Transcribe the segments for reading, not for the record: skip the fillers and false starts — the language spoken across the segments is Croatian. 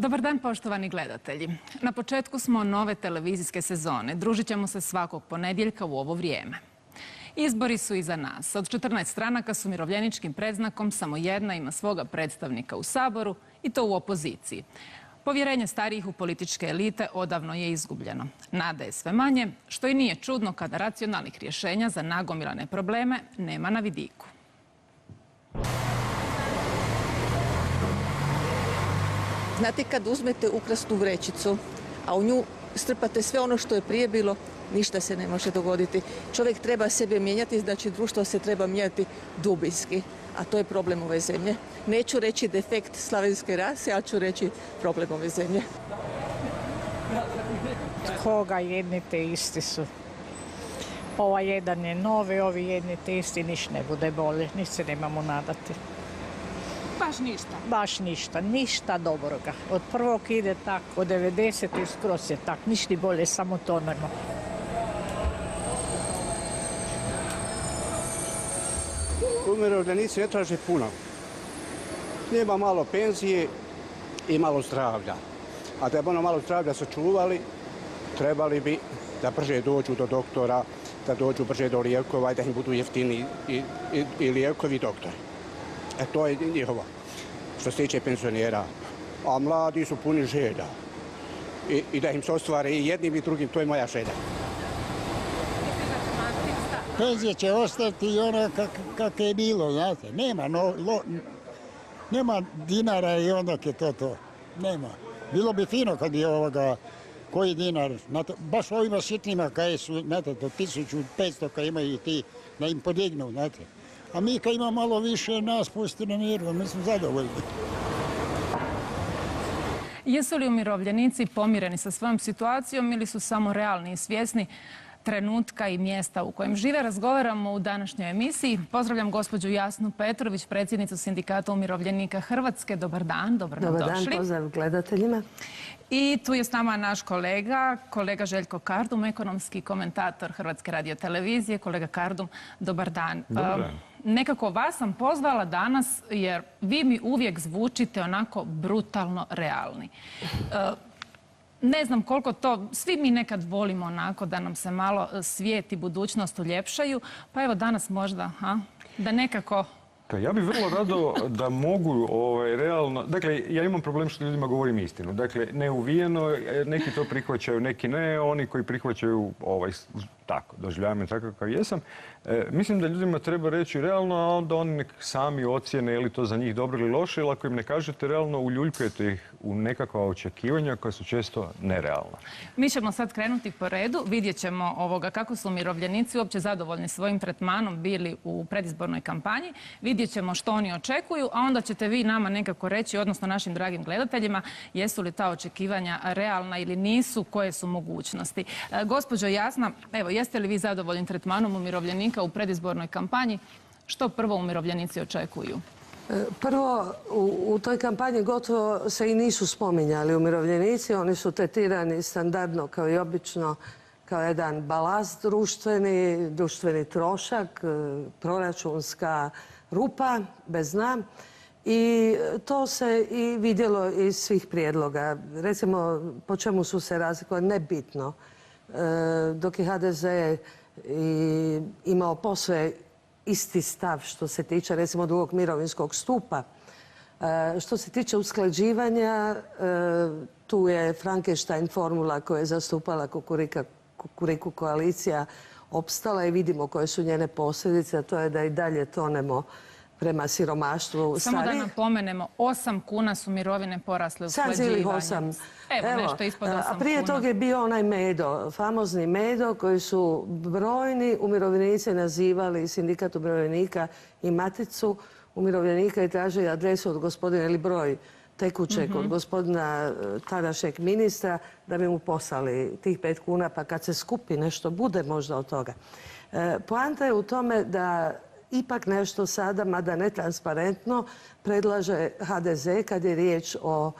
Dobar dan, poštovani gledatelji. Na početku smo nove televizijske sezone. Družit ćemo se svakog ponedjeljka u ovo vrijeme. Izbori su iza nas. Od 14 stranaka s umirovljeničkim predznakom samo jedna ima svoga predstavnika u Saboru i to u opoziciji. Povjerenje starijih u političke elite odavno je izgubljeno. Nade je sve manje, što i nije čudno kada racionalnih rješenja za nagomilane probleme nema na vidiku. Znate, kad uzmete ukrasnu vrećicu, a u nju strpate sve ono što je prije bilo, ništa se ne može dogoditi. Čovjek treba sebe mijenjati, znači društvo se treba mijenjati dubinski, a to je problem ove zemlje. Neću reći defekt slavenske rase, ali ću reći problem ove zemlje. Koga jedni te isti su. Ovaj jedan je novi, ovi jedni te isti, niš ne bude bolje, niš se nemamo nadati. Baš ništa? Baš ništa, ništa dobroga. Od prvog ide tak, od 90. skroz je tak, niš ni bolje, samo to nema. Umirovljenici ne traže puno. Nema malo penzije i malo zdravlja. A da bi ono malo zdravlja sačuvali, trebali bi da brže dođu do doktora, da dođu brže do lijekova i da im budu jeftini i lijekovi i doktori. To je njihovo, što se tiče penzionera. A mladi su puni želja. I da im se ostvare i jednim i drugim, to je moja želja. Penzija će ostati i ono kako je bilo, znate. Nema dinara i onda je to. Nema. Bilo bi fino kad bi koji dinar, baš ovima sitnima kaj su, znate, do 1500 kaj imaju i ti, da im podignu, znate. A mi kad ima malo više nas pusti na miru, mi smo zadovoljni. Jesu li umirovljenici pomireni sa svojom situacijom ili su samo realni i svjesni trenutka i mjesta u kojem žive? Razgovaramo u današnjoj emisiji. Pozdravljam gospođu Jasnu Petrović, predsjednicu Sindikata umirovljenika Hrvatske. Dobar dan, dobro nam došli. Dobar dan, pozdrav gledateljima. I tu je s nama naš kolega Željko Kardum, ekonomski komentator Hrvatske radiotelevizije. Kolega Kardum, dobar dan. Dobar dan. Nekako vas sam pozvala danas jer vi mi uvijek zvučite onako brutalno realni. Ne znam koliko to, svi mi nekad volimo onako da nam se malo svijet i budućnost uljepšaju, pa evo danas možda, da nekako... Pa ja bih vrlo rado da mogu realno... Dakle, ja imam problem što ljudima govorim istinu. Dakle, neuvijeno, neki to prihvaćaju, neki ne. Oni koji prihvaćaju tako, doživljavam je tako kao jesam. Mislim da ljudima treba reći realno, a onda oni nek sami ocjene je li to za njih dobro ili loše, ili ako im ne kažete realno, uljuljkujete ih u nekakva očekivanja koja su često nerealna. Mi ćemo sad krenuti po redu, vidjet ćemo kako su umirovljenici uopće zadovoljni svojim tretmanom bili u predizbornoj kampanji, vidjet ćemo što oni očekuju, a onda ćete vi nama nekako reći, odnosno našim dragim gledateljima, jesu li ta očekivanja realna ili nisu, koje su mogućnosti. Gospođo Jasna, evo, jeste li vi zadovoljni tretmanom umirovljenika u predizbornoj kampanji? Što prvo umirovljenici očekuju? Prvo, u toj kampanji gotovo se i nisu spominjali umirovljenici. Oni su tretirani standardno kao i obično, kao jedan balast društveni trošak, proračunska rupa bez dna. I to se i vidjelo iz svih prijedloga. Recimo, po čemu su se razlikovali, nebitno. Dok je HDZ imao posve isti stav što se tiče recimo drugog mirovinskog stupa. Što se tiče usklađivanja, tu je Frankenstein formula koja je zastupala Kukuriku koalicija opstala i vidimo koje su njene posljedice, a to je da i dalje tonemo prema siromaštvu. Samo da napomenemo, 8 kuna su mirovine porasle usklađivanjem. 7,8. Evo, nešto ispod 8 kuna. A prije toga je bio onaj Medo, famozni Medo koji su brojni umirovljenici nazivali Sindikat umirovljenika i Maticu umirovljenika i tražili adresu od gospodina ili broj tekućeg od gospodina tadašnjeg ministra da bi mu poslali tih 5 kuna, pa kad se skupi nešto bude možda od toga. Poanta je u tome da ipak nešto sada, mada netransparentno, predlaže HDZ kad je riječ o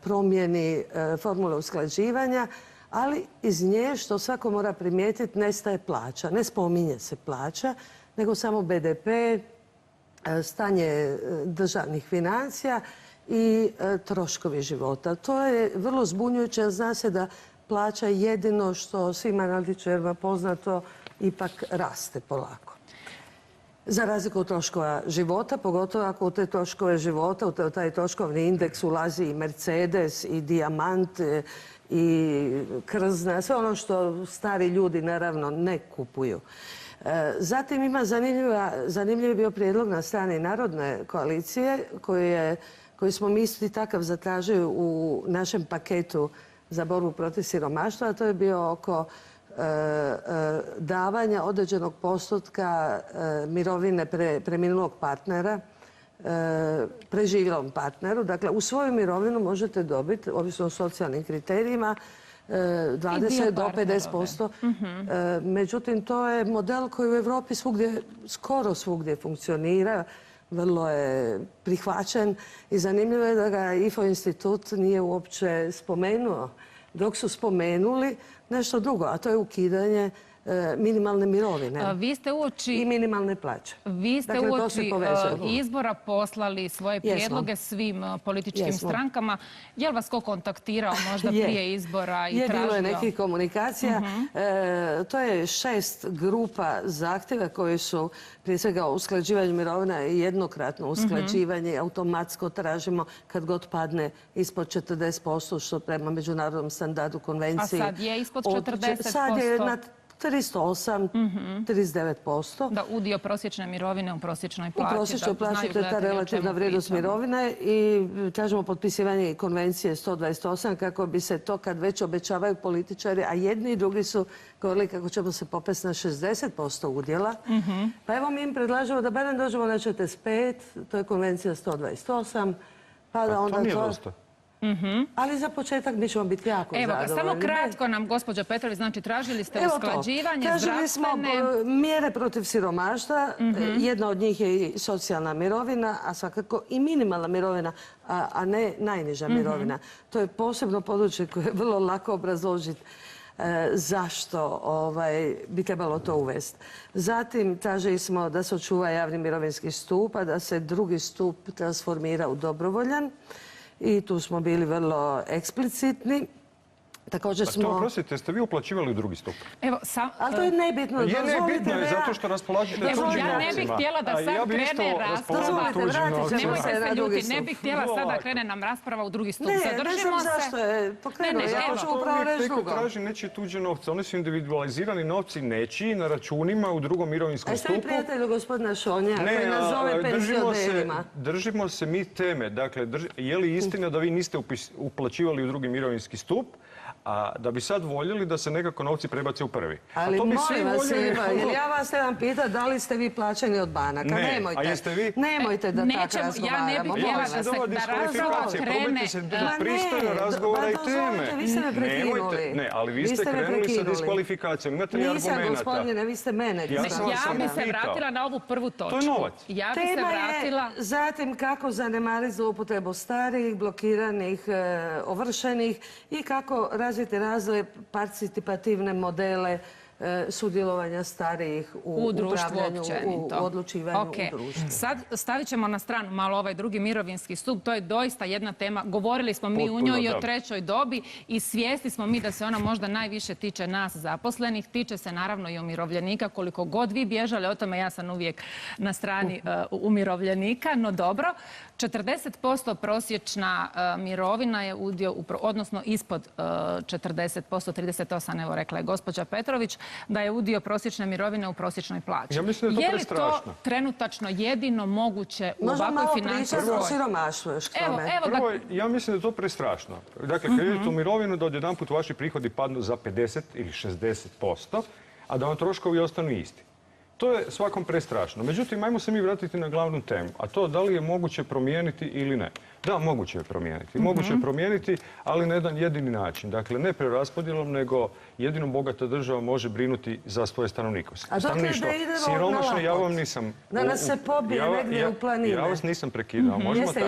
promjeni formule usklađivanja, ali iz nje, što svako mora primijetiti, nestaje plaća. Ne spominje se plaća, nego samo BDP, stanje državnih financija i troškovi života. To je vrlo zbunjujuće, zna se da plaća jedino što svima analitičarima poznato ipak raste polako. Za razliku od troškova života, pogotovo ako u te troškove života, u taj troškovni indeks ulazi i Mercedes, i dijamant, i krzna, sve ono što stari ljudi naravno ne kupuju. Zatim ima zanimljiv bio prijedlog na strani Narodne koalicije koji smo mi isti takav zatražili u našem paketu za borbu protiv siromaštva, a to je bio oko davanja određenog postotka mirovine preminulog partnera preživjelom partneru. Dakle, u svoju mirovinu možete dobiti, ovisno o socijalnim kriterijima, 20 do 50%. Međutim, to je model koji u Europi skoro svugdje funkcionira. Vrlo je prihvaćen i zanimljivo je da ga IFO institut nije uopće spomenuo. Dok su spomenuli nešto drugo, a to je ukidanje minimalne mirovine. Vi ste uoči i minimalne plaće. Vi ste uoči izbora poslali svoje prijedloge svim političkim strankama. Je li vas ko kontaktirao možda prije izbora i tražio? Bilo je nekih komunikacija. To je 6 grupa zahtjeva koji su prije svega usklađivanje mirovina i jednokratno usklađivanje. Automatsko tražimo kad god padne ispod 40%, što prema međunarodnom standardu konvenciji. A sad je ispod 40%? Sad je na 38, 39%. Da, udio prosječne mirovine u prosječnoj plaći. U prosječnoj plaći to je ta relativna vrijednost mirovine i tražimo potpisivanje konvencije 128 kako bi se to kad već obećavaju političari, a jedni i drugi su govorili kako ćemo se popesti na 60% udjela. Pa evo mi im predlažemo da barem dođemo na 45, to je konvencija 128, pa da onda to nije dosta. Ali za početak mi ćemo biti jako zadovoljni. Evo, samo kratko nam, gospođa Petrović, znači tražili ste usklađivanje tražili smo mjere protiv siromaštva. Jedna od njih je i socijalna mirovina, a svakako i minimalna mirovina, a ne najniža mirovina. To je posebno područje koje je vrlo lako obrazložiti zašto bi trebalo to uvesti. Zatim tražili smo da se očuva javni mirovinski stup, a da se drugi stup transformira u dobrovoljan. I tu smo bili vrlo eksplicitni. Također smo... Oprostite, ste vi uplaćivali u drugi stup? Ali to je nebitno. Je nebitno je zato što raspolažete tuđim novcima. Ja ne bih htjela da sad krene rasprava. Nemojte se ljuti, ne bih htjela sad da krene nam rasprava u drugi stup. Ne znam zašto je pokrenuo. Ja ću upravo reći drugo. Traži nečije tuđe novce. Oni su individualizirani novci nečiji na računima u drugom mirovinskom stupu. A šta je prijatelju gospodina Šonja koji nazove penzionerima? Držimo se mi teme. Dakle, je li istina da vi niste uplaćivali u drugi mirovinski stup, a da bi sad voljeli da se nekako novci prebace u prvi. Ali molim vas, jer ja vas trebam pitati da li ste vi plaćeni od banaka. Nemojte. A jeste vi? Nemojte da tako razgovaramo. Ja ne bih htjela da razgovor krene... Probajte se pristojno razgovora i teme. Vi ste me prekinuli. Ne, ali vi ste krenuli sa diskvalifikacijom. Imate li argumenta? Nisam, gospodine, vi ste mene. Ja bi se vratila na ovu prvu točku. To je novac. Tema je zatim kako zanemariti zloupotrebu starijih, blokiranih, ovršenih i kako razviti razvoj participativne modele sudjelovanja starijih u upravljanju, u odlučivanju u društvu. Sad stavit ćemo na stranu malo ovaj drugi mirovinski stup. To je doista jedna tema. Govorili smo mi u njoj i o trećoj dobi i svjesni smo mi da se ona možda najviše tiče nas zaposlenih. Tiče se naravno i umirovljenika. Koliko god vi bježali o tome, ja sam uvijek na strani umirovljenika. No dobro, 40% prosječna mirovina je udio, odnosno ispod 40%, 38, evo rekla je gospođa Petrović, da je udio prosječne mirovine u prosječnoj plaći. Ja mislim da je to prestrašno. Je li to trenutačno jedino moguće u ovakvoj financijskoj... Možda malo pričati o siromaštvu još k tome. Prvo, ja mislim da je to prestrašno. Dakle, kad idete u mirovinu da odjedanput vaši prihodi padnu za 50 ili 60%, a da vam troškovi ostanu isti. To je svakom prestrašno. Međutim, ajmo se mi vratiti na glavnu temu, a to da li je moguće promijeniti ili ne. Da, moguće je promijeniti. Moguće je promijeniti, ali na jedan jedini način. Dakle, ne preraspodjelom, nego jedino bogata država može brinuti za svoje stanovništvo. A dokle da idemo na lakot? Ja vam nisam... Da nas se pobije negdje u planine. Ja vas nisam prekidao.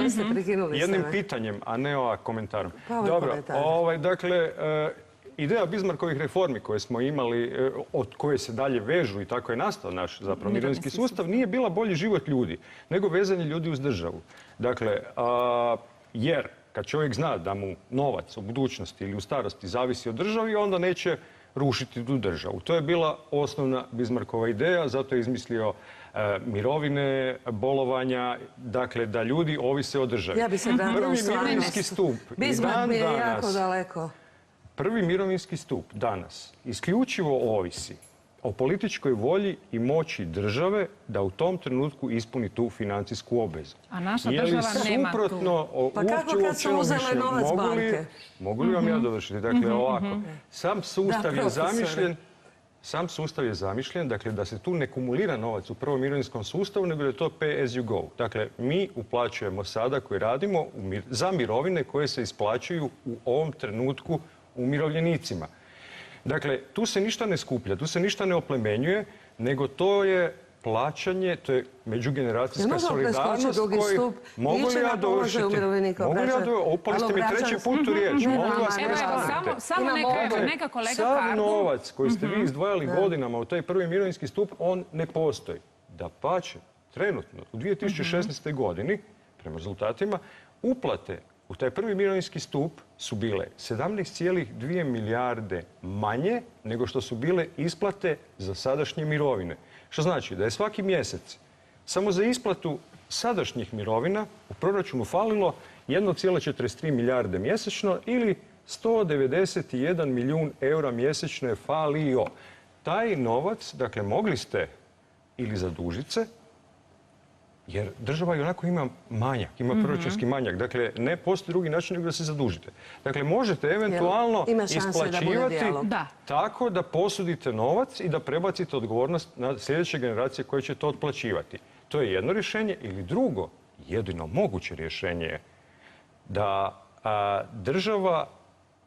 Jeste prekinuli jednim pitanjem, a ne komentarom. Dobro, dakle... Ideja Bismarckovih reformi koje smo imali, od koje se dalje vežu i tako je nastao naš zapravo mirovinski sustav, nije bila bolji život ljudi, nego vezanje ljudi uz državu. Dakle, Jer kad čovjek zna da mu novac u budućnosti ili u starosti zavisi od državi, onda neće rušiti tu državu. To je bila osnovna Bismarckova ideja, zato je izmislio mirovine, bolovanja, dakle da ljudi ovise o državi. Ja bi se branila u Prvi stvarnosti. mirovinski stup i Bismarck dan mi je jako danas, daleko. prvi mirovinski stup danas isključivo ovisi o političkoj volji i moći države da u tom trenutku ispuni tu financijsku obvezu. A naša Je li država nema tu. suprotno Pa kako uopće kad su uopćeno uzele mišljenje? novac banke? Mogu li vam ja dovršiti? Dakle, ovako, sam sustav Da, je profesore. zamišljen. Sam sustav je zamišljen, dakle, da se tu ne kumulira novac u prvom mirovinskom sustavu, nego da je to pay as you go. Dakle, mi uplaćujemo sada koji radimo za mirovine koje se isplaćuju u ovom trenutku umirovljenicima. Dakle, tu se ništa ne skuplja, tu se ništa ne oplemenjuje, nego to je plaćanje, to je međugeneracijska solidarnost koji... Mogu li ja dovršiti? Mogu li ja dovršiti? Upali ste mi treći put u riječ. Molim vas, prestanite. Samo neka kolega Sav Kardum. novac koji ste vi izdvajali godinama u taj prvi mirovinski stup, on ne postoji. Dapače, trenutno, u 2016. godini, prema rezultatima, uplate u taj prvi mirovinski stup su bile 17,2 milijarde manje nego što su bile isplate za sadašnje mirovine. Što znači da je svaki mjesec samo za isplatu sadašnjih mirovina u proračunu falilo 1,43 milijarde mjesečno ili 191 milijun eura mjesečno je falio. Taj novac, dakle, mogli ste ili zadužiti se, jer država i onako ima manjak, ima proračunski manjak. Dakle, ne postoji drugi način nego da se zadužite. Dakle, možete eventualno Ima šanse da bude isplaćivati dijalog. Da. tako da posudite novac i da prebacite odgovornost na sljedeće generacije koje će to otplaćivati. To je jedno rješenje. Ili drugo, jedino moguće rješenje je da država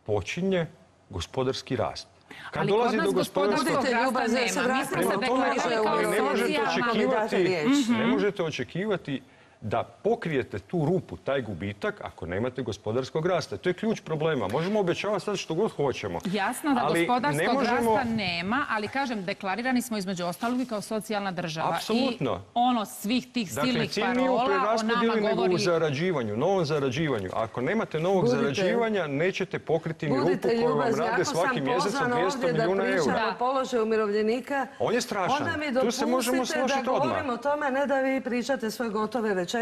počinje gospodarski rast. Kad Ali dolazi kod do nas gospodarskog gospodarskog rasta ljubav, nema. se Mi vratimo smo se na to, deklarirali kao ne možete socijalna... ne možete očekivati da pokrijete tu rupu, taj gubitak, ako nemate gospodarskog rasta. To je ključ problema. Možemo obećavati sad što god hoćemo. Jasno da ali gospodarskog ne možemo... rasta nema, ali kažem, deklarirani smo između ostalog i kao socijalna država. Apsolutno. I ono svih tih Dakle, silnih cilj nije u parola o preraspodjeli nama nego govori... u zarađivanju, novom zarađivanju. Ako nemate novog zarađivanja, nećete pokriti ni rupu koju vam rade svaki mjesec od 200 milijuna eura. Da pričamo o položaju umirovljenika, On je strašan. onda mi Tu se možemo dopustite složiti da odmah. govorim o tome, ne da vi pričate svoje gotove rečenice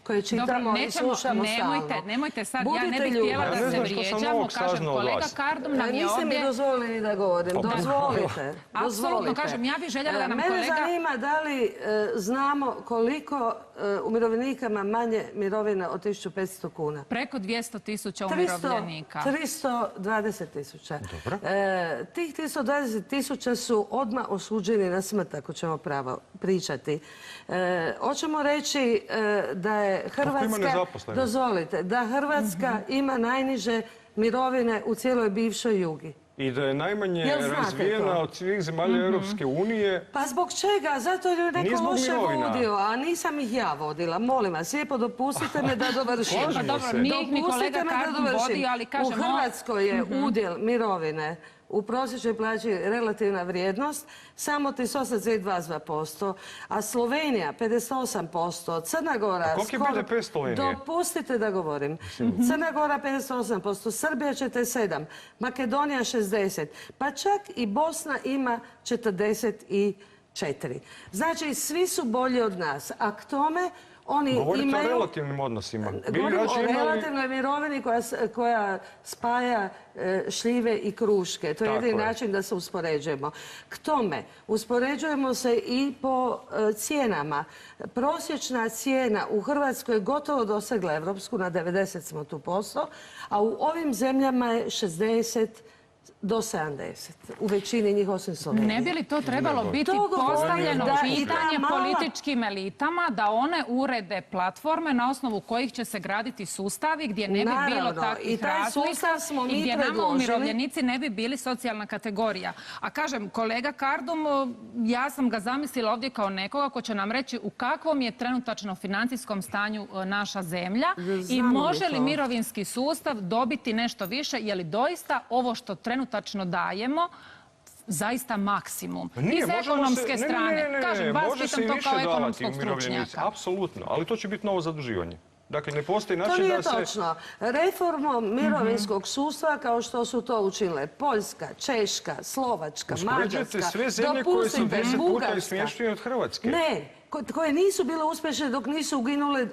koje čitamo i slušamo stalno. Nemojte sad, ja ne Budite bih htjela ljubazni. da se Ja ne znam što sam vrijeđamo. novog Kažem, saznao od kolega vas. Kardum nam je Niste mi ovdje... dozvolili ni da govorim. Dozvolite. Apsolutno, kažem, ja bih željela da nam Mene kolega... zanima da li znamo koliko umirovljenikama manje mirovina od 1500 kuna. Preko 200.000 umirovljenika. 320.000. Dobro. Tih 320.000 su odmah osuđeni na smrt, ako ćemo pravo pričati. Hoćemo reći da je Hrvatska... ima nezaposlenih? Dozvolite, da Hrvatska ima najniže mirovine u cijeloj bivšoj Jugi. I da je najmanje Jel znate razvijena to? od svih zemalja Europske unije. Pa zbog čega? Zato jer je Nije neko zbog loše mirovina. vodio, a nisam ih ja vodila. Molim vas, lijepo dopustite me da dovršim. Slažemo Pa dobro, se. nije ih ni kolega Dopustite me da Kardum dovršim. vodio, ali kažemo... U Hrvatskoj je udjel mirovine u prosječnoj plaći relativna vrijednost samo 38,22%, a Slovenija 58%, Crna Gora... koliki je BDP Slovenije? Dopustite da govorim. Crna Gora 58%, Srbija 47%, Makedonija 60%, pa čak i Bosna ima 44%. Znači, svi su bolji od nas, a k tome oni Govorite imaju... o relativnim odnosima. Govorim o relativnoj mirovini koja spaja šljive i kruške. To je Tako jedini je. način da se uspoređujemo. K tome, uspoređujemo se i po cijenama. Prosječna cijena u Hrvatskoj je gotovo dosegla evropsku, na 90 smo tu posto, a u ovim zemljama je 60 do 70. U većini njih osim Slovenije. Ne bi li to trebalo biti To govorim postavljeno da pitanje i ta mala- političkim elitama da one urede platforme na osnovu kojih će se graditi sustavi gdje ne bi bilo Naravno, takvih i taj razlika sustav smo mi i gdje nama predložili. umirovljenici ne bi bili socijalna kategorija. A kažem, kolega Kardum, ja sam ga zamislila ovdje kao nekoga ko će nam reći u kakvom je trenutačno financijskom stanju naša zemlja i Znamo mi može li to. mirovinski sustav dobiti nešto više, je li doista ovo što trenutačno dajemo zaista maksimum. Pa nije, Iz možemo ekonomske se- strane. ne, Kažem, vas može se pitam i to više kao davati ekonomskog umirovljenicima. stručnjaka. Apsolutno, ali to će biti novo zaduživanje. Dakle, ne postoji To način nije da se... točno. Reformom mirovinskog sustava, kao što su to učinile Poljska, Češka, Slovačka, Uspoređujete Mađarska, sve zemlje koje su dopustite, 10 puta Bugarska. uspješnije od Hrvatske. Ne, koje nisu bile uspješne dok nisu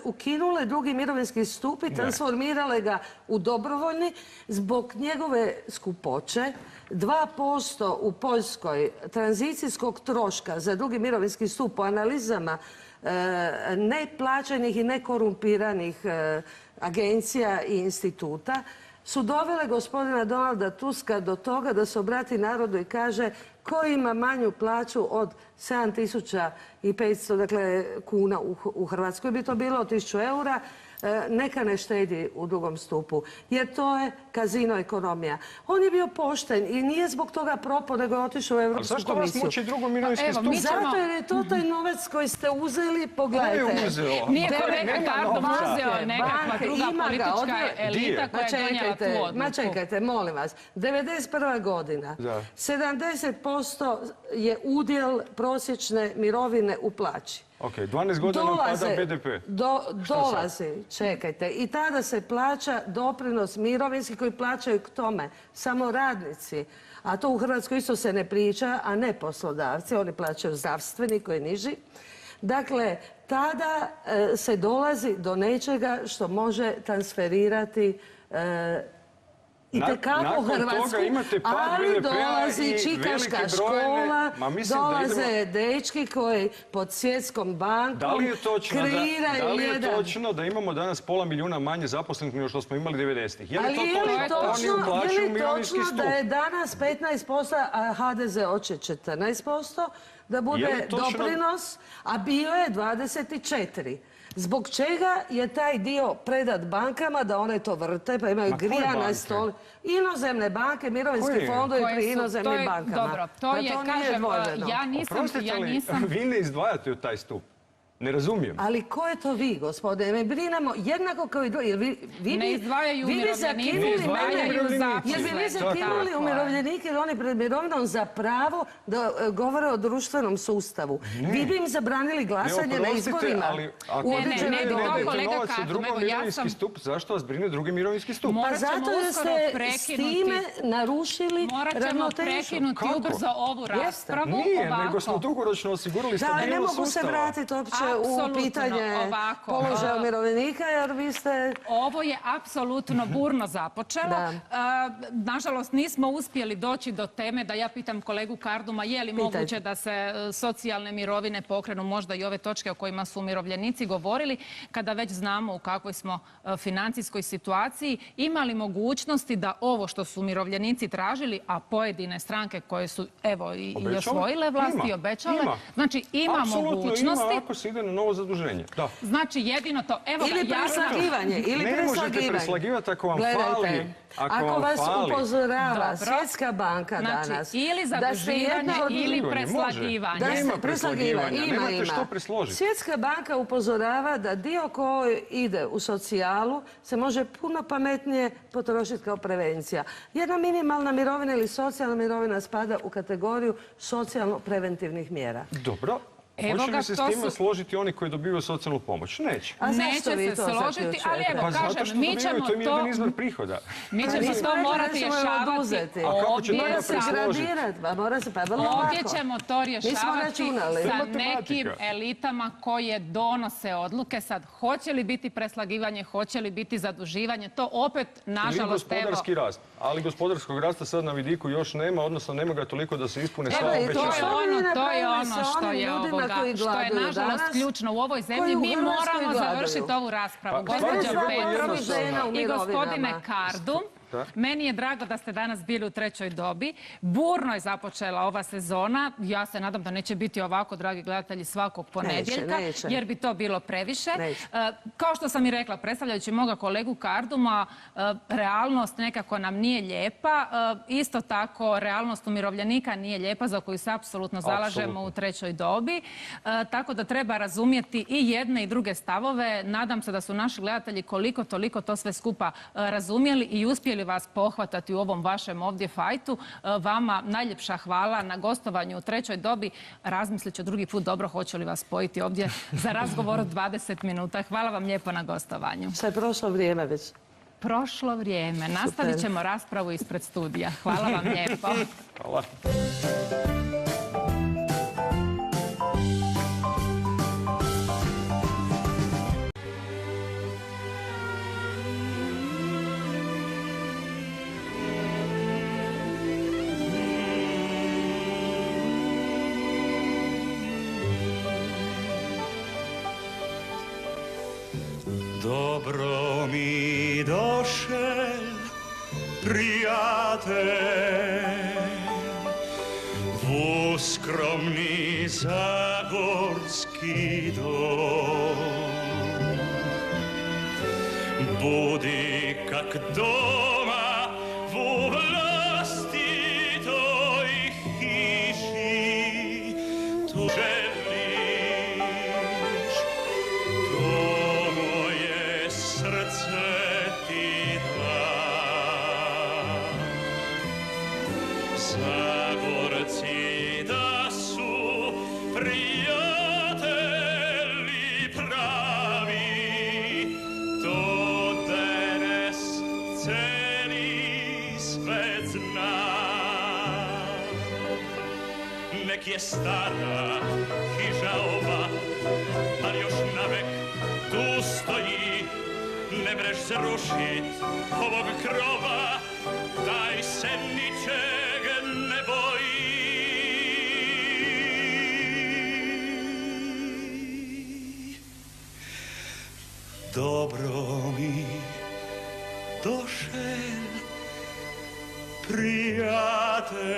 ukinule drugi mirovinski stup i transformirale ga u dobrovoljni zbog njegove skupoće. 2% u Poljskoj tranzicijskog troška za drugi mirovinski stup po analizama neplaćenih i nekorumpiranih agencija i instituta su dovele gospodina Donalda Tuska do toga da se obrati narodu i kaže ko ima manju plaću od 7.500 dakle, kuna u Hrvatskoj bi to bilo, 1.000 eura, neka ne štedi u drugom stupu, jer to je kazino ekonomija. On je bio pošten i nije zbog toga propao, nego je otišao u Europsku komisiju. Zašto vas muči drugo mirovinski stup? Zato jer je to taj novac koji ste uzeli, pogledajte. Ko je uzeo? Nije kolega Kardum uzeo nekakva druga politička elita koja je donijela tu odluku. Ma čekajte, molim vas. 91. godina. 70% je udjel prosječne mirovine u plaći. Ok, 12 godina pada BDP. Dolazi, čekajte, i tada se plaća doprinos mirovinski koji plaćaju k tome samo radnici. A to u Hrvatskoj isto se ne priča, a ne poslodavci, oni plaćaju zdravstveni koji je niži. Dakle, tada se dolazi do nečega što može transferirati itekako Hrvatsku, ali dolazi čikaška škola, dolaze dečki koji pod Svjetskom bankom kreiraju Da li je točno da imamo danas pola milijuna manje zaposlenih nego što smo imali 90-ih? Ali je li točno da je danas 15%, a HDZ hoće 14%, da bude doprinos, a bio je 24%. Zbog čega je taj dio predat bankama da one to vrte, pa imaju grijana stol. Inozemne banke, mirovinski fondovi pri inozemnim bankama. Dobro, to je, kažem, ja nisam... Vi ne izdvajate u taj stup. Ne razumijem. Ali ko je to vi, gospodine? Mi brinemo jednako kao i drugi. Ne izdvajaju umirovljenici, ne izdvajaju zapisne. Jer bi vi zakinuli umirovljenike ili oni pred mirovinom za pravo da govore o društvenom sustavu. Vi bi im zabranili glasanje na izborima. Ne dodajte novac u drugi mirovinski stup. Zašto vas brine drugi mirovinski stup? Pa zato jer ste s time narušili ravnotežu. Morat ćemo prekinuti ubrzo ovu raspravu. Nije, nego smo dugoročno osigurali stabilnost sustava. Da, ne mogu se vratiti uopće u pitanje položaja umirovljenika, jer vi ste... Ovo je apsolutno burno započelo. Nažalost, nismo uspjeli doći do teme da ja pitam kolegu Karduma je li moguće da se socijalne mirovine pokrenu, možda i ove točke o kojima su umirovljenici govorili, kada već znamo u kakvoj smo financijskoj situaciji, imali mogućnosti da ovo što su umirovljenici tražili, a pojedine stranke koje su evo i osvojile vlasti i obećale, znači ima mogućnosti. Apsolutno ima, ako se ide na novo zaduženje. Znači jedino to. Ili preslagivanje. Ne možete preslagivati ako vam fali. Ako vas upozorava Svjetska banka danas... Ili zaduživanje ili preslagivanje. Nema preslagivanja, nemate što presložiti. Svjetska banka upozorava da dio koji ide u socijalu se može puno pametnije potrošiti kao prevencija. Jedna minimalna mirovina ili socijalna mirovina spada u kategoriju socijalno-preventivnih mjera. Dobro. Hoće li se s time složiti oni koji dobivaju socijalnu pomoć? Neće. Neće se složiti, ali evo, kažem, mi ćemo to... To im je jedan izvor prihoda. Mi ćemo to morati rješavati. Ovdje ćemo to rješavati sa nekim elitama koje donose odluke. Sad, hoće li biti preslagivanje, hoće li biti zaduživanje, to opet, nažalost, ili gospodarski rast. Ali gospodarskog rasta sad na vidiku još nema, odnosno nema ga toliko da se ispune sva obećanja. To je ono što je ovo. Što je nažalost ključno u ovoj zemlji. Mi moramo završiti ovu raspravu. Gospođo Petrović i gospodine Kardum, meni je drago da ste danas bili u trećoj dobi. Burno je započela ova sezona. Ja se nadam da neće biti ovako, dragi gledatelji, svakog ponedjeljka, jer bi to bilo previše. Kao što sam i rekla, predstavljajući moga kolegu Karduma, realnost nekako nam nije lijepa. Isto tako, realnost umirovljenika nije lijepa, za koju se apsolutno zalažemo u trećoj dobi. Tako da treba razumjeti i jedne i druge stavove. Nadam se da su naši gledatelji koliko toliko to sve skupa razumjeli i uspjeli uspjeli vas pohvatati u ovom vašem ovdje fajtu. Vama najljepša hvala na gostovanju u Trećoj dobi. Razmislit ću drugi put dobro hoće li vas spojiti ovdje za razgovor od 20 minuta. Hvala vam lijepo na gostovanju. Sad je prošlo vrijeme već. Prošlo vrijeme. Nastavit ćemo raspravu ispred studija. Hvala vam lijepo. Hvala. Dobro mi došel, prijatelj, v skromni zagorski dom. Budi kak doma v vlastitoj hiši, tu želiš, to moje srce ti da. Zagorci da su prijatelji pravi, to danes celi svet zna. Nek je stara hiža ova, ali još navek tu stoji. Ne mreš zrušit ovog krova, daj se ničeg ne boji. Dobro mi došel, prijatelj,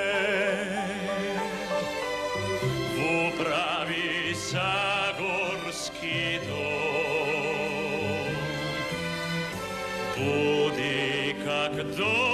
v pravi zagorski dom. Budi kak dom.